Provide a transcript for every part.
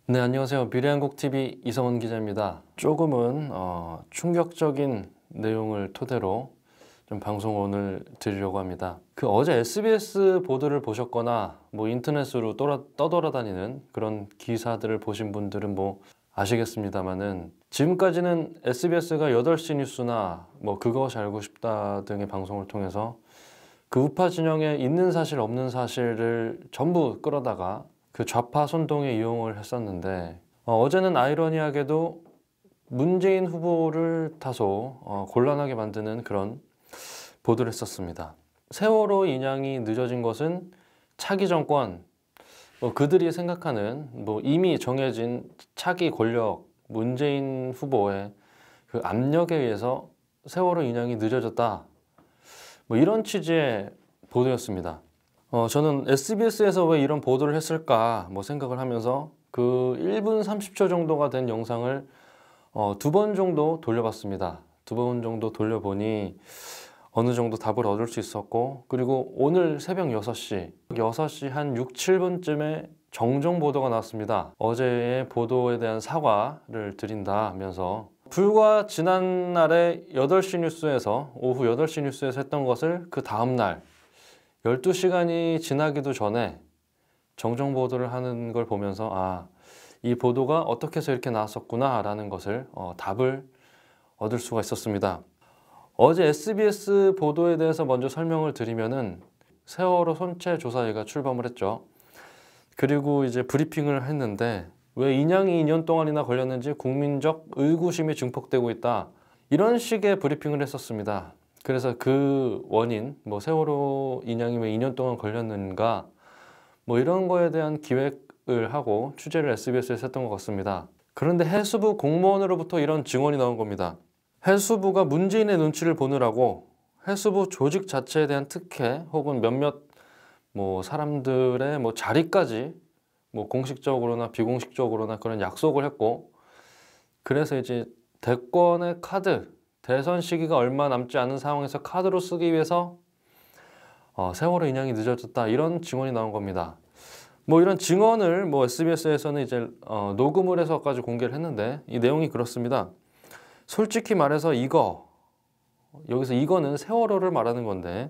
네, 안녕하세요. 미래한국TV 이성훈 기자입니다. 조금은 충격적인 내용을 토대로 좀 방송을 오늘 드리려고 합니다. 어제 SBS 보도를 보셨거나 뭐 인터넷으로 떠돌아다니는 그런 기사들을 보신 분들은 뭐 아시겠습니다만은, 지금까지는 SBS가 8시 뉴스나 뭐 그것이 알고 싶다 등의 방송을 통해서 그 우파 진영에 있는 사실 없는 사실을 전부 끌어다가 그 좌파 선동에 이용을 했었는데, 어제는 아이러니하게도 문재인 후보를 다소 곤란하게 만드는 그런 보도를 했었습니다. 세월호 인양이 늦어진 것은 차기 정권, 그들이 생각하는 이미 정해진 차기 권력 문재인 후보의 그 압력에 의해서 세월호 인양이 늦어졌다, 이런 취지의 보도였습니다. 저는 SBS에서 왜 이런 보도를 했을까 생각을 하면서 그 1분 30초 정도가 된 영상을 2번 정도 돌려봤습니다. 2번 정도 돌려보니 어느 정도 답을 얻을 수 있었고, 그리고 오늘 새벽 6시 한 6, 7분쯤에 정정 보도가 나왔습니다. 어제의 보도에 대한 사과를 드린다면서 불과 지난날에 8시 뉴스에서 오후 8시 뉴스에서 했던 것을 그 다음날 12시간이 지나기도 전에 정정 보도를 하는 걸 보면서 이 보도가 어떻게 해서 이렇게 나왔었구나 라는 것을 답을 얻을 수가 있었습니다. 어제 SBS 보도에 대해서 먼저 설명을 드리면은, 세월호 선체조사위가 출범을 했죠. 그리고 이제 브리핑을 했는데, 왜 인양이 2년 동안이나 걸렸는지 국민적 의구심이 증폭되고 있다, 이런 식의 브리핑을 했었습니다. 그래서 그 원인, 세월호 인양이 왜 2년 동안 걸렸는가, 이런 거에 대한 기획을 하고 취재를 SBS에서 했던 것 같습니다. 그런데 해수부 공무원으로부터 이런 증언이 나온 겁니다. 해수부가 문재인의 눈치를 보느라고 해수부 조직 자체에 대한 특혜 혹은 몇몇 사람들의 자리까지 공식적으로나 비공식적으로나 그런 약속을 했고, 그래서 이제 대권의 카드, 대선 시기가 얼마 남지 않은 상황에서 카드로 쓰기 위해서 세월호 인양이 늦어졌다, 이런 증언이 나온 겁니다. 이런 증언을 SBS에서는 이제 녹음을 해서까지 공개를 했는데, 이 내용이 그렇습니다. 솔직히 말해서 여기서 이거는 세월호를 말하는 건데,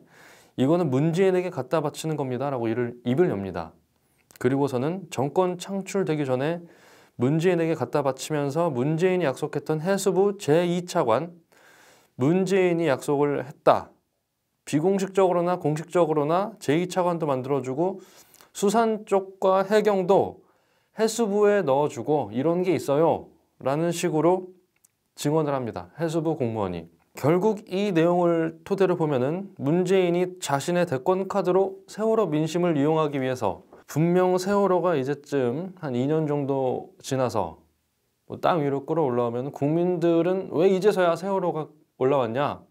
이거는 문재인에게 갖다 바치는 겁니다 라고 입을 엽니다. 그리고서는 정권 창출되기 전에 문재인에게 갖다 바치면서 문재인이 약속했던 해수부 제2차관, 문재인이 약속을 했다, 비공식적으로나 공식적으로나 제2차관도 만들어주고 수산 쪽과 해경도 해수부에 넣어주고 이런 게 있어요 라는 식으로 증언을 합니다. 해수부 공무원이. 결국 이 내용을 토대로 보면은 문재인이 자신의 대권 카드로 세월호 민심을 이용하기 위해서, 분명 세월호가 이제쯤 한 2년 정도 지나서 땅 위로 끌어올라오면 국민들은 왜 이제서야 세월호가 올라왔냐,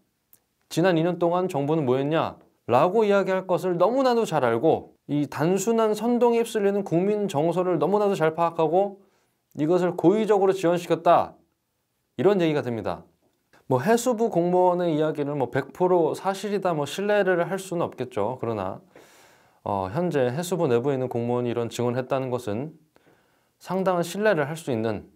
지난 2년 동안 정부는 뭐 했냐 라고 이야기할 것을 너무나도 잘 알고, 이 단순한 선동에 휩쓸리는 국민 정서를 너무나도 잘 파악하고 이것을 고의적으로 지원시켰다, 이런 얘기가 됩니다. 해수부 공무원의 이야기는 100% 사실이다 신뢰를 할 수는 없겠죠. 그러나 현재 해수부 내부에 있는 공무원이 이런 증언을 했다는 것은 상당한 신뢰를 할 수 있는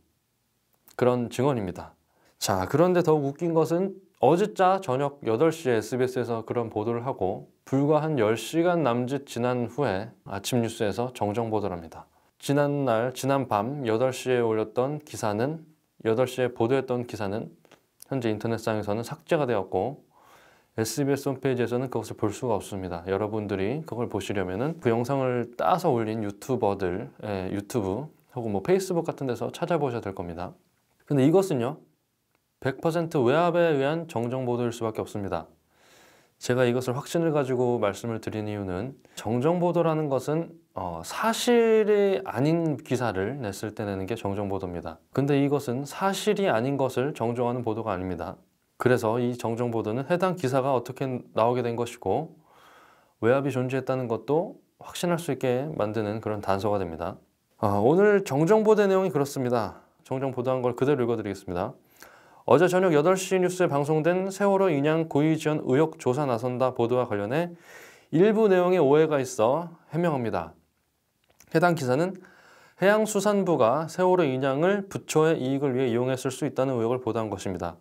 그런 증언입니다. 자, 그런데 더욱 웃긴 것은 어제자 저녁 8시에 SBS에서 그런 보도를 하고 불과 한 10시간 남짓 지난 후에 아침 뉴스에서 정정 보도를 합니다. 지난 밤 8시에 올렸던 기사는, 8시에 보도했던 기사는 현재 인터넷상에서는 삭제가 되었고 SBS 홈페이지에서는 그것을 볼 수가 없습니다. 여러분들이 그걸 보시려면은 그 영상을 따서 올린 유튜버들의 유튜브 혹은 페이스북 같은 데서 찾아보셔야 될 겁니다. 근데 이것은요, 100% 외압에 의한 정정 보도일 수밖에 없습니다. 제가 이것을 확신을 가지고 말씀을 드린 이유는, 정정 보도라는 것은 사실이 아닌 기사를 냈을 때 내는 게 정정 보도입니다. 근데 이것은 사실이 아닌 것을 정정하는 보도가 아닙니다. 그래서 이 정정 보도는 해당 기사가 어떻게 나오게 된 것이고 외압이 존재했다는 것도 확신할 수 있게 만드는 그런 단서가 됩니다. 오늘 정정 보도의 내용이 그렇습니다. 정정 보도한 걸 그대로 읽어드리겠습니다. 어제 저녁 8시 뉴스에 방송된 세월호 인양 고의 지원 의혹 조사 나선다 보도와 관련해 일부 내용에 오해가 있어 해명합니다. 해당 기사는 해양수산부가 세월호 인양을 부처의 이익을 위해 이용했을 수 있다는 의혹을 보도한 것입니다.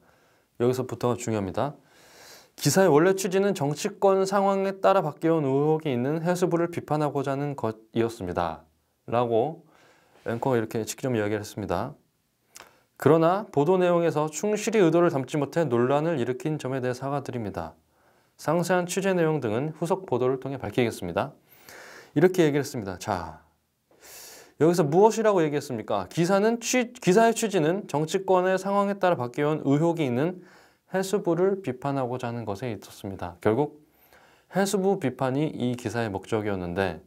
여기서부터가 중요합니다. 기사의 원래 취지는 정치권 상황에 따라 바뀌어온 의혹이 있는 해수부를 비판하고자 하는 것이었습니다. 라고 앵커가 이렇게 직접 이야기를 했습니다. 그러나 보도 내용에서 충실히 의도를 담지 못해 논란을 일으킨 점에 대해 사과드립니다. 상세한 취재 내용 등은 후속 보도를 통해 밝히겠습니다. 이렇게 얘기를 했습니다. 자, 여기서 무엇이라고 얘기했습니까? 기사의 취지는 정치권의 상황에 따라 바뀌어온 의혹이 있는 해수부를 비판하고자 하는 것에 있었습니다. 결국 해수부 비판이 이 기사의 목적이었는데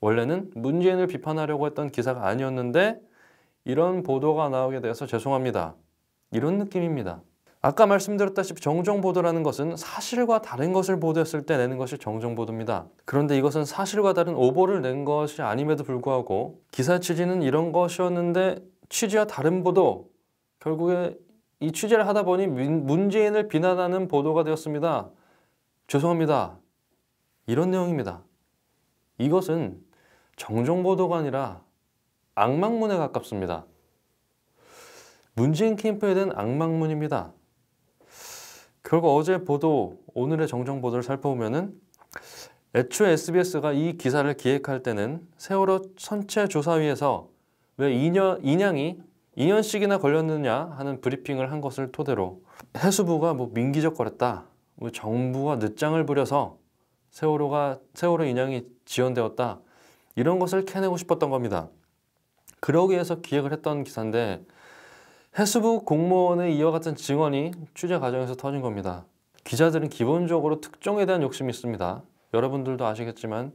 원래는 문재인을 비판하려고 했던 기사가 아니었는데 이런 보도가 나오게 되어서 죄송합니다. 이런 느낌입니다. 아까 말씀드렸다시피 정정보도라는 것은 사실과 다른 것을 보도했을 때 내는 것이 정정보도입니다. 그런데 이것은 사실과 다른 오보를 낸 것이 아님에도 불구하고 기사 취지는 이런 것이었는데 취지와 다른 보도, 결국에 이 취재를 하다 보니 문재인을 비난하는 보도가 되었습니다. 죄송합니다. 이런 내용입니다. 이것은 정정보도가 아니라 악망문에 가깝습니다. 문재인 캠프에 대한 악망문입니다. 결국 어제 보도, 오늘의 정정보도를 살펴보면은 애초에 SBS가 이 기사를 기획할 때는 세월호 선체조사위에서 왜 2년씩이나 걸렸느냐 하는 브리핑을 한 것을 토대로 해수부가 민기적거렸다, 정부가 늦장을 부려서 세월호 인양이 지연되었다, 이런 것을 캐내고 싶었던 겁니다. 그러기 위해서 기획을 했던 기사인데 해수부 공무원의 이와 같은 증언이 취재 과정에서 터진 겁니다. 기자들은 기본적으로 특종에 대한 욕심이 있습니다. 여러분들도 아시겠지만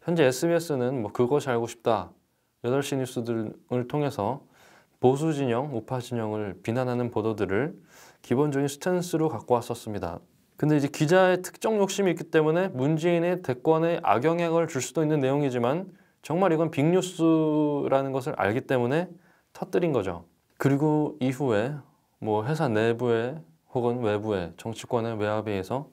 현재 SBS는 그것이 알고 싶다, 8시 뉴스 등을 통해서 보수 진영, 우파 진영을 비난하는 보도들을 기본적인 스탠스로 갖고 왔었습니다. 근데 이제 기자의 특정 욕심이 있기 때문에 문재인의 대권에 악영향을 줄 수도 있는 내용이지만 정말 이건 빅뉴스라는 것을 알기 때문에 터뜨린 거죠. 그리고 이후에 회사 내부에 혹은 외부에 정치권의 외압에 의해서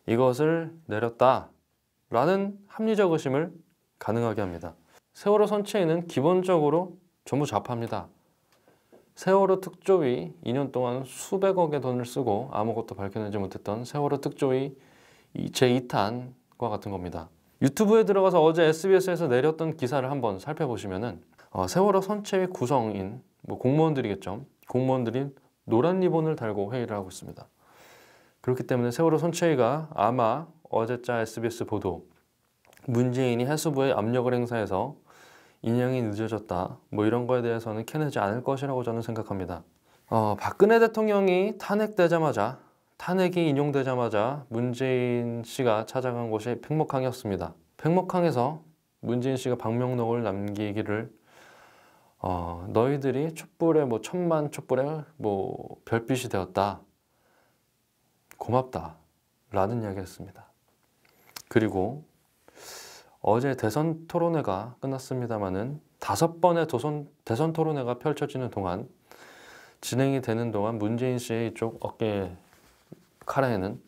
이것을 내렸다라는 합리적 의심을 가능하게 합니다. 세월호 선체위는 기본적으로 전부 좌파입니다. 세월호 특조위 2년 동안 수백억의 돈을 쓰고 아무것도 밝혀내지 못했던 세월호 특조위 제2탄과 같은 겁니다. 유튜브에 들어가서 어제 SBS에서 내렸던 기사를 한번 살펴보시면은 세월호 선체위 구성인 공무원들이겠죠. 공무원들이 노란 리본을 달고 회의를 하고 있습니다. 그렇기 때문에 세월호 선체위가 아마 어제자 SBS 보도, 문재인이 해수부에 압력을 행사해서 인양이 늦어졌다, 이런 거에 대해서는 캐내지 않을 것이라고 저는 생각합니다. 박근혜 대통령이 탄핵이 인용되자마자 문재인 씨가 찾아간 곳이 팽목항이었습니다. 팽목항에서 문재인 씨가 방명록을 남기기를 너희들이 촛불에 1000만 촛불에 별빛이 되었다, 고맙다 라는 이야기를 했습니다. 그리고 어제 대선 토론회가 끝났습니다마는 5번의 대선 토론회가 펼쳐지는 동안, 진행이 되는 동안 문재인 씨의 이쪽 어깨 카라에는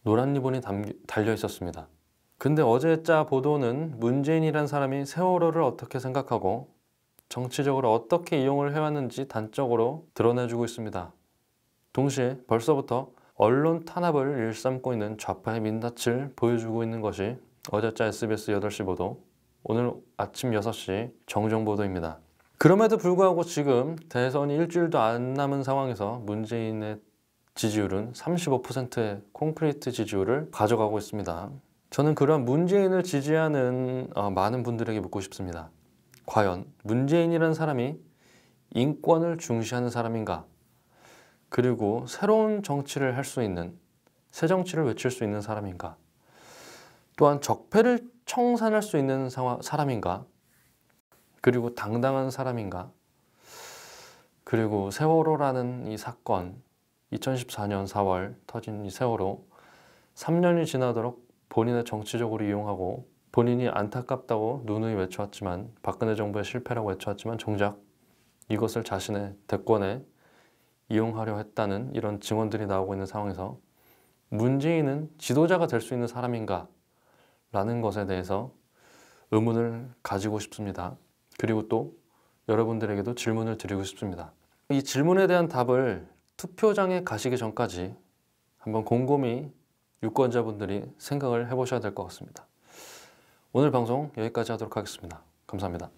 노란 리본이 달려 있었습니다. 근데 어제자 보도는 문재인이란 사람이 세월호를 어떻게 생각하고 정치적으로 어떻게 이용을 해왔는지 단적으로 드러내주고 있습니다. 동시에 벌써부터 언론 탄압을 일삼고 있는 좌파의 민낯을 보여주고 있는 것이 어제자 SBS 8시 보도, 오늘 아침 6시 정정 보도입니다. 그럼에도 불구하고 지금 대선이 일주일도 안 남은 상황에서 문재인의 지지율은 35%의 콘크리트 지지율을 가져가고 있습니다. 저는 그런 문재인을 지지하는 많은 분들에게 묻고 싶습니다. 과연 문재인이라는 사람이 인권을 중시하는 사람인가? 그리고 새로운 정치를 할 수 있는, 새 정치를 외칠 수 있는 사람인가? 또한 적폐를 청산할 수 있는 사람인가? 그리고 당당한 사람인가? 그리고 세월호라는 이 사건, 2014년 4월 터진 이 세월호, 3년이 지나도록 본인의 정치적으로 이용하고 본인이 안타깝다고 누누이 외쳐왔지만, 박근혜 정부의 실패라고 외쳐왔지만 정작 이것을 자신의 대권에 이용하려 했다는 이런 증언들이 나오고 있는 상황에서 문재인은 지도자가 될 수 있는 사람인가? 라는 것에 대해서 의문을 가지고 싶습니다. 그리고 또 여러분들에게도 질문을 드리고 싶습니다. 이 질문에 대한 답을 투표장에 가시기 전까지 한번 곰곰이 유권자분들이 생각을 해보셔야 될 것 같습니다. 오늘 방송 여기까지 하도록 하겠습니다. 감사합니다.